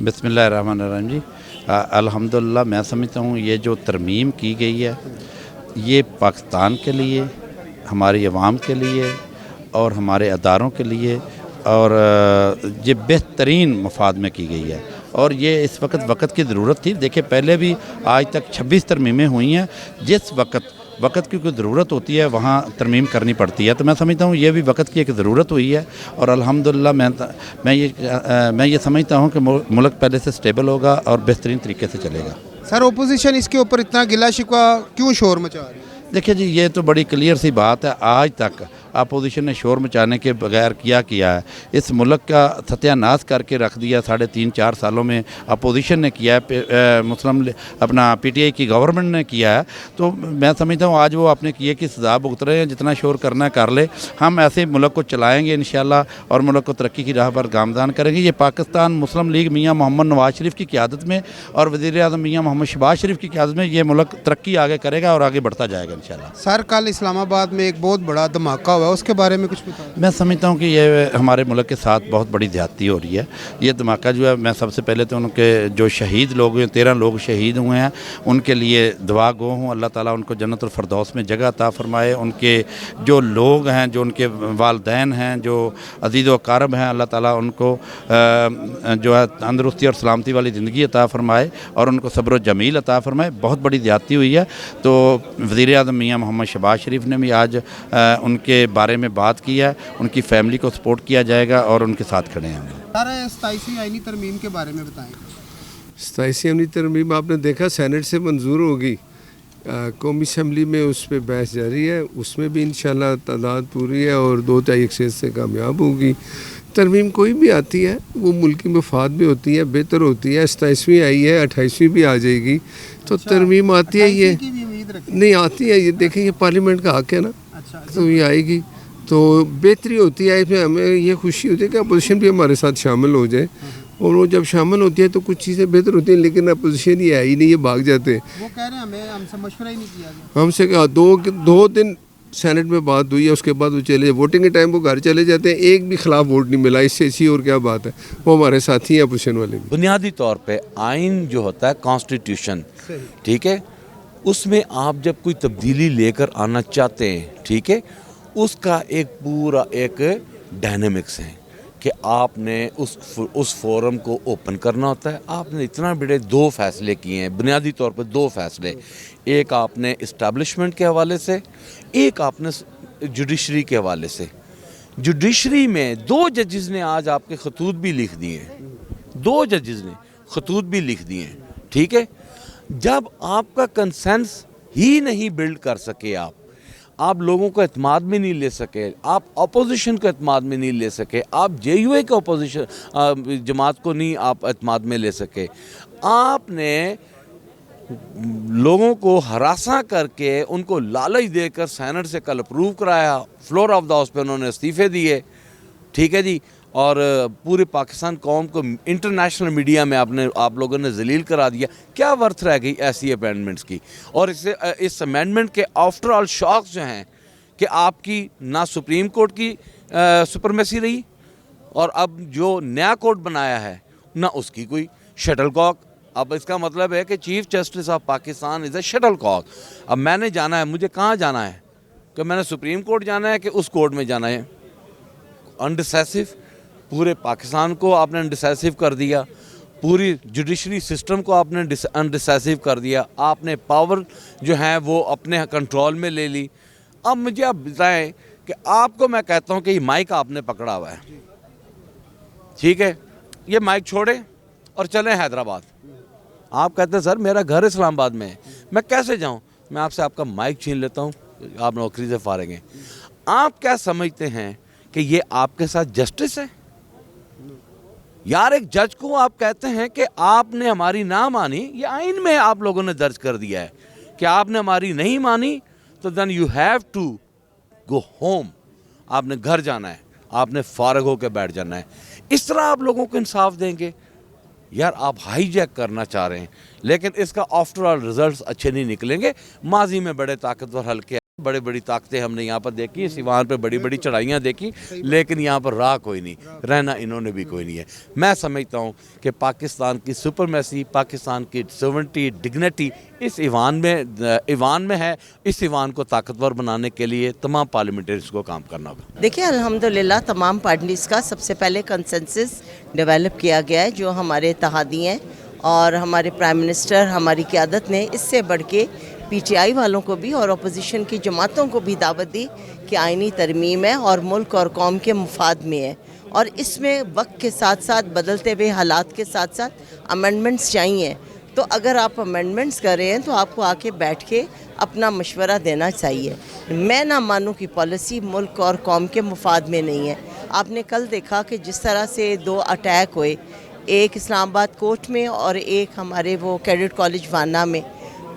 बिस्मिल्लाहिर्रहमानिर्रहीम जी। अल्हम्दुलिल्लाह मैं समझता हूँ ये जो तरमीम की गई है ये पाकिस्तान के लिए, हमारी आवाम के लिए और हमारे अदारों के लिए और ये बेहतरीन मफाद में की गई है और ये इस वक्त की ज़रूरत थी। देखिए पहले भी आज तक 26 तरमीमें हुई हैं। जिस वक्त की कोई ज़रूरत होती है वहाँ तरमीम करनी पड़ती है, तो मैं समझता हूँ ये भी वक्त की एक ज़रूरत हुई है और अल्हम्दुलिल्लाह मैं ये समझता हूँ कि मुल्क पहले से स्टेबल होगा और बेहतरीन तरीके से चलेगा। सर ओपोजिशन इसके ऊपर इतना गिला शिकवा क्यों शोर मचा रही है? देखिए जी, ये तो बड़ी क्लियर सी बात है। आज तक अपोजिशन ने शोर मचाने के बगैर किया है। इस मुल्क का सत्यानाश करके रख दिया 3.5-4 सालों में अपोजिशन ने किया है, मुस्लिम अपना पीटीआई की गवर्नमेंट ने किया है। तो मैं समझता हूँ आज वो अपने किए की सज़ा भुगत रहे हैं। जितना शोर करना है कर ले, हम ऐसे मुल्क को चलाएँगे इंशाल्लाह और मुल्क को तरक्की की राह पर गामज़ान करेंगे। ये पाकिस्तान मुस्लिम लीग मियाँ मोहम्मद नवाज शरीफ की क़यादत में और वज़ीर-ए-आज़म मियाँ मोहम्मद शहबाज शरीफ की क़यादत में ये मुल्क तरक्की आगे करेगा और आगे बढ़ता जाएगा इंशाल्लाह। सर कल इस्लामाबाद में एक बहुत बड़ा धमाका हुआ, उसके बारे में कुछ बताएं। मैं समझता हूँ कि ये हमारे मुल्क के साथ बहुत बड़ी ज़्यादती हो रही है। ये धमाका जो है, मैं सबसे पहले तो उनके जो शहीद लोग हुए, 13 लोग शहीद हुए हैं, उनके लिए दुआ गो हूँ। अल्लाह ताला उनको जन्नतुल फ़िरदौस में जगह अता फ़रमाए। उनके जो लोग हैं, जो उनके वालदैन हैं, जो अज़ीज़ व अक़ारब हैं, अल्लाह ताला उनको जो है तंदुरुस्ती और सलामती वाली ज़िंदगी अता फ़रमाए और उनको सब्र व जमील अता फ़रमाए। बहुत बड़ी ज़्यादती हुई है। तो वज़ीर-ए-आज़म मियाँ मोहम्मद शहबाज शरीफ ने भी आज उनके बारे में बात की है। उनकी फैमिली को सपोर्ट किया जाएगा और उनके साथ खड़े हैं। सर 27वीं आईनी तरमीम के बारे में बताएं। 27वीं आईनी तरमीम आपने देखा सेनेट से मंजूर होगी, कौमी असम्बली में उस पर बहस जारी है। उसमें भी इंशाल्लाह तादाद पूरी है और 2-3 अक्सर से कामयाब होगी। तरमीम कोई भी आती है वो मुल्की मफाद में होती है, बेहतर होती है। 27वीं आई है, 28वीं भी आ जाएगी। तो तरमीम आती है, ये नहीं आती है, ये देखें ये पार्लियामेंट का हक है ना, तो ये आएगी तो बेहतरी होती है। इसमें हमें ये खुशी होती है कि अपोजिशन भी हमारे साथ शामिल हो जाए और वो जब शामिल होती है तो कुछ चीज़ें बेहतर होती हैं। लेकिन अपोजिशन ये है ही नहीं, ये भाग जाते हैं। वो कह रहे हैं हमसे मशवरा ही नहीं किया गया। हमसे क्या, दो दिन सेनेट में बात हुई है, उसके बाद वो चले, वोटिंग के टाइम वो घर चले जाते हैं। एक भी खिलाफ वोट नहीं मिला, इससे अच्छी और क्या बात है। वो हमारे साथी हैं अपोजिशन वाले भी। बुनियादी तौर पे आइन जो होता है कॉन्स्टिट्यूशन, ठीक है, उसमें आप जब कोई तब्दीली लेकर आना चाहते हैं, ठीक है, उसका एक पूरा एक डायनामिक्स है कि आपने उस फोरम को ओपन करना होता है। आपने इतना बड़े 2 फैसले किए हैं, बुनियादी तौर पर 2 फैसले, एक आपने इस्टेब्लिशमेंट के हवाले से, एक आपने जुडिशरी के हवाले से। जुडिशरी में 2 जजेस ने आज आपके खतूत भी लिख दिए हैं, 2 जजेस ने खतूत भी लिख दिए हैं, ठीक है। जब आपका कंसेंस ही नहीं बिल्ड कर सके, आप लोगों को एतमाद में नहीं ले सके, आप अपोजिशन को एतमाद में नहीं ले सके, आप JUA के अपोजिशन जमात को नहीं आप एतमाद में ले सके, आपने लोगों को हरासा करके उनको लालच देकर सेनेट से कल अप्रूव कराया, फ्लोर ऑफ द हाउस पे उन्होंने इस्तीफे दिए, ठीक है जी। और पूरे पाकिस्तान कौम को इंटरनेशनल मीडिया में आप लोगों ने जलील करा दिया। क्या वर्थ रह गई ऐसी अमेंडमेंट्स की? और इस अमेंडमेंट के आफ्टर ऑल शॉक्स जो हैं कि आपकी ना सुप्रीम कोर्ट की सुपरमेसी रही और अब जो नया कोर्ट बनाया है ना उसकी कोई शटल कॉक। अब इसका मतलब है कि chief justice of Pakistan is a shuttlecock. अब मैंने जाना है, मुझे कहाँ जाना है? कि मैंने सुप्रीम कोर्ट जाना है कि उस कोर्ट में जाना है? अनडिसाइसिव, पूरे पाकिस्तान को आपने अनडिसाइसिव कर दिया, पूरी जुडिशरी सिस्टम को आपने अनडिसाइसिव कर दिया, आपने पावर जो है वो अपने कंट्रोल में ले ली। अब मुझे आप बताएं कि आपको मैं कहता हूं कि ये माइक आपने पकड़ा हुआ है, ठीक है, ये माइक छोड़े और चलें हैदराबाद। आप कहते हैं सर मेरा घर इस्लामाबाद में है, मैं कैसे जाऊं? मैं आपसे आपका माइक छीन लेता हूं, आप नौकरी से फारिग हैं। आप क्या समझते हैं कि ये आपके साथ जस्टिस है? यार एक जज को आप कहते हैं कि आपने हमारी ना मानी, ये आइन में आप लोगों ने दर्ज कर दिया है कि आपने हमारी नहीं मानी तो then you have to go home, आपने घर जाना है, आपने फारिग होकर बैठ जाना है। इस तरह आप लोगों को इंसाफ देंगे? यार आप हाईजैक करना चाह रहे हैं, लेकिन इसका आफ्टर ऑल रिजल्ट्स अच्छे नहीं निकलेंगे। माजी में बड़े ताकतवर हल्के बड़ी बड़ी ताकतें हमने यहाँ पर देखी, सिवान पे बड़ी बड़ी चढ़ाइयाँ देखी, लेकिन यहाँ पर रहा कोई नहीं, रहना इन्होंने भी कोई नहीं है। मैं समझता हूँ कि पाकिस्तान की सुपरमेसी, पाकिस्तान की सोवरेनिटी, डिग्निटी इस ईवान में है। इस ईवान को ताकतवर बनाने के लिए तमाम पार्लियामेंटेरियंस को काम करना होगा। देखिए, अल्हम्दुलिल्लाह तमाम पार्टीज़ का सबसे पहले कंसेंसस डेवलप किया गया है, जो हमारे इत्तेहादी हैं, और हमारे प्राइम मिनिस्टर, हमारी क़यादत ने इससे बढ़ के पीटीआई वालों को भी और अपोजिशन की जमातों को भी दावत दी कि आइनी तरमीम है और मुल्क और कौम के मुफाद में है, और इसमें वक्त के साथ साथ बदलते हुए हालात के साथ साथ अमेंडमेंट्स चाहिए। तो अगर आप अमेंडमेंट्स कर रहे हैं तो आपको आके बैठ के अपना मशवरा देना चाहिए। मैं ना मानूं कि पॉलिसी मुल्क और कौम के मुफाद में नहीं है। आपने कल देखा कि जिस तरह से 2 अटैक हुए, एक इस्लामाबाद कोर्ट में और एक हमारे वो कैडेट कॉलेज वाना में,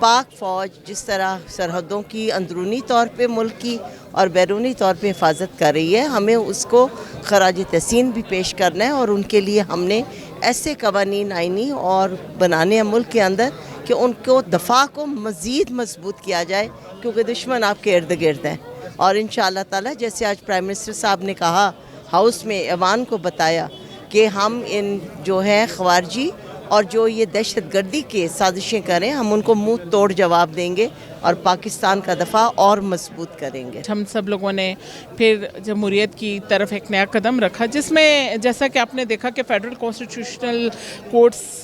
पाक फ़ौज जिस तरह सरहदों की अंदरूनी तौर पे मुल्क की और बैरूनी तौर पे हिफाजत कर रही है, हमें उसको खराज तहसीन भी पेश करना है, और उनके लिए हमने ऐसे कवानीन आईनी और बनाने हैं मुल्क के अंदर कि उनको दफ़ा को मज़ीद मजबूत किया जाए, क्योंकि दुश्मन आपके इर्द गिर्द हैं। और इंशाअल्लाह ताला, जैसे आज प्राइम मिनिस्टर साहब ने कहा, हाउस में ऐवान को बताया कि हम इन जो है ख़वारजी और जो ये दहशत गर्दी के साजिशें करें, हम उनको मुंह तोड़ जवाब देंगे और पाकिस्तान का दफ़ा और मजबूत करेंगे। हम सब लोगों ने फिर जमहूरियत की तरफ एक नया कदम रखा, जिसमें जैसा कि आपने देखा कि फ़ेडरल कॉन्स्टिट्यूशनल कोर्ट्स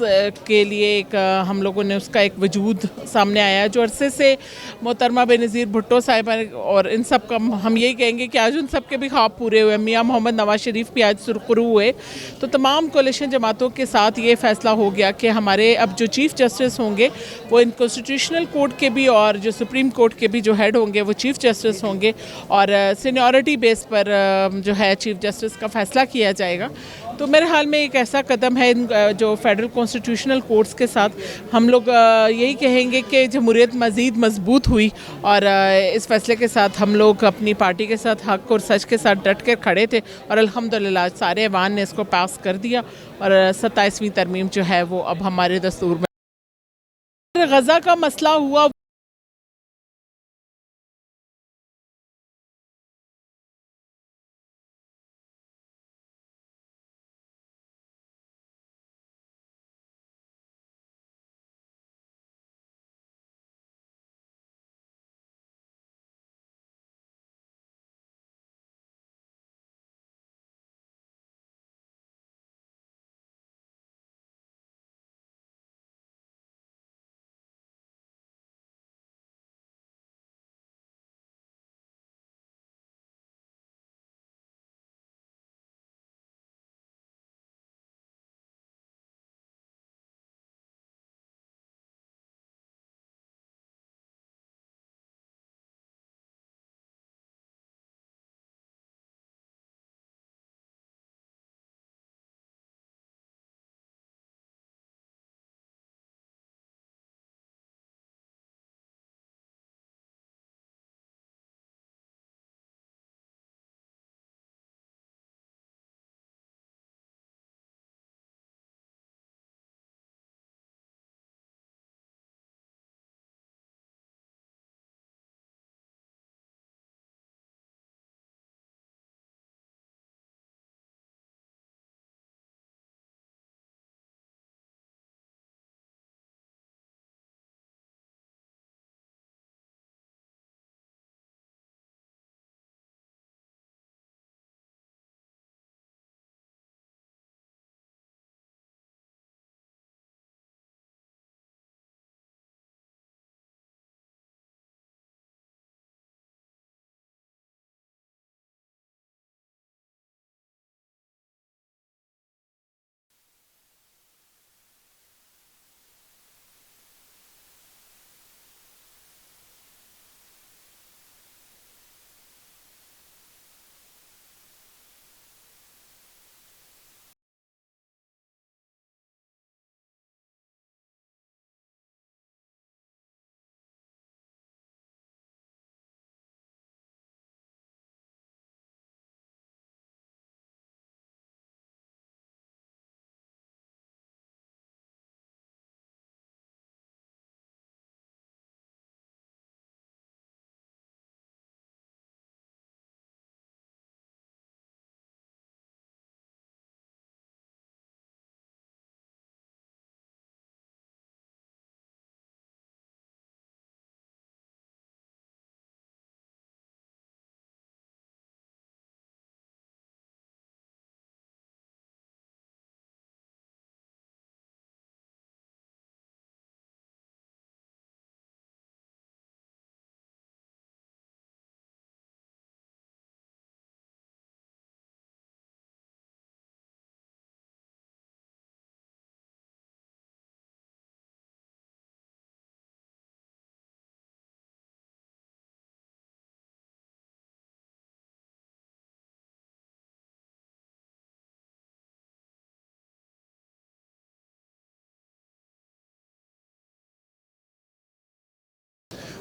के लिए एक हम लोगों ने उसका एक वजूद सामने आया, जो अरसे से मोहतरमा बेनज़ीर भुट्टो साहिबा और इन सब का हम यही कहेंगे कि आज उन सब के भी ख्वाब पूरे हुए। मियाँ मोहम्मद नवाज शरीफ भी आज सुरखरू हुए। तो तमाम कोलिशन जमातों के साथ ये फ़ैसला हो गया कि हमारे अब जो चीफ़ जस्टिस होंगे वो इन कॉन्स्टिट्यूशनल कोर्ट के भी और जो सुप्रीम कोर्ट के भी जो हेड होंगे वो चीफ़ जस्टिस होंगे, और सीनियरिटी बेस पर जो है चीफ़ जस्टिस का फ़ैसला किया जाएगा। तो मेरे हाल में एक ऐसा कदम है जो फेडरल कॉन्स्टिट्यूशनल कोर्ट्स के साथ हम लोग यही कहेंगे कि जमहूरियत मज़ीद मजबूत हुई, और इस फ़ैसले के साथ हम लोग अपनी पार्टी के साथ हक़ और सच के साथ डट कर खड़े थे, और अल्हम्दुलिल्लाह सारे ऐवान ने इसको पास कर दिया, और 27वीं तरमीम जो है वो अब हमारे दस्तूर में। गज़ा का मसला हुआ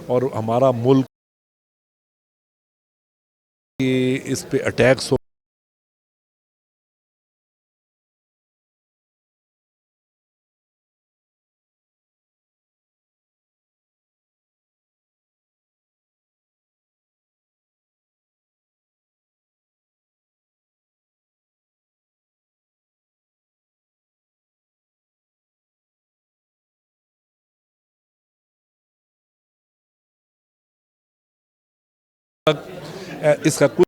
اور ہمارا ملک اس پہ اٹیکس ہو اس کا کچھ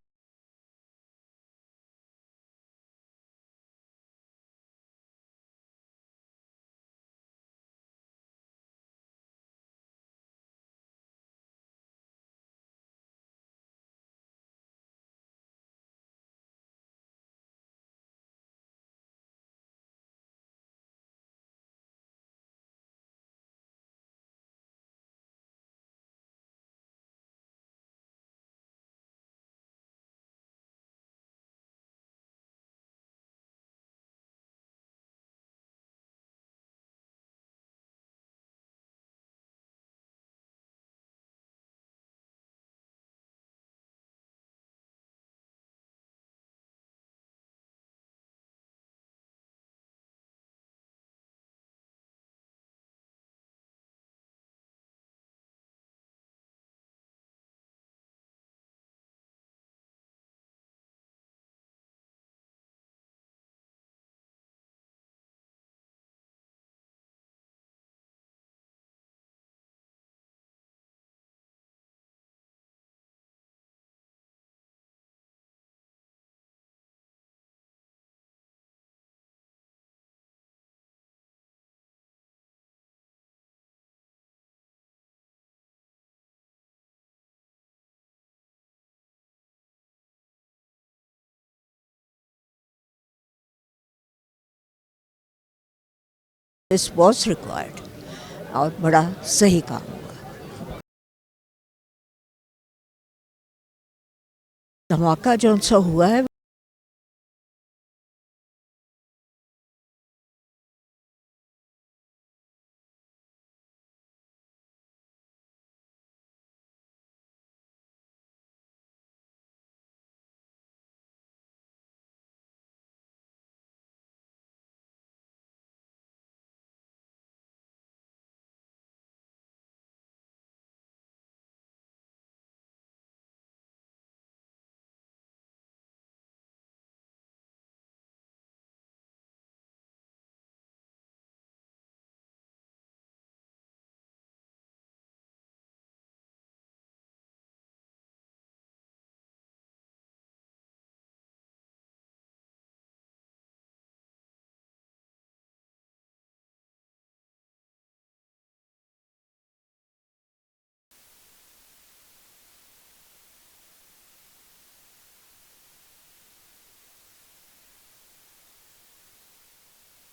This was required اور بڑا صحیح کام ہوا. دھماکہ جو سا ہوا ہے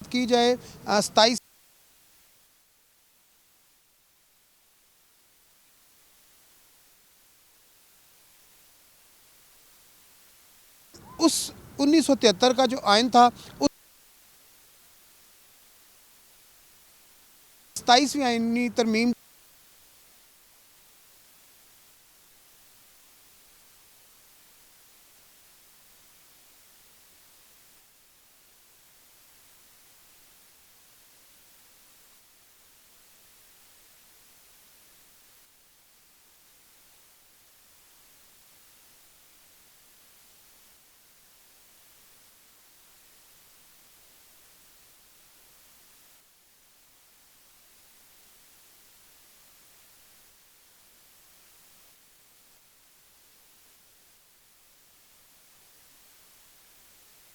کی جائے 27 اس 1973 کا جو آئین تھا اس 27ویں آئینی ترمیم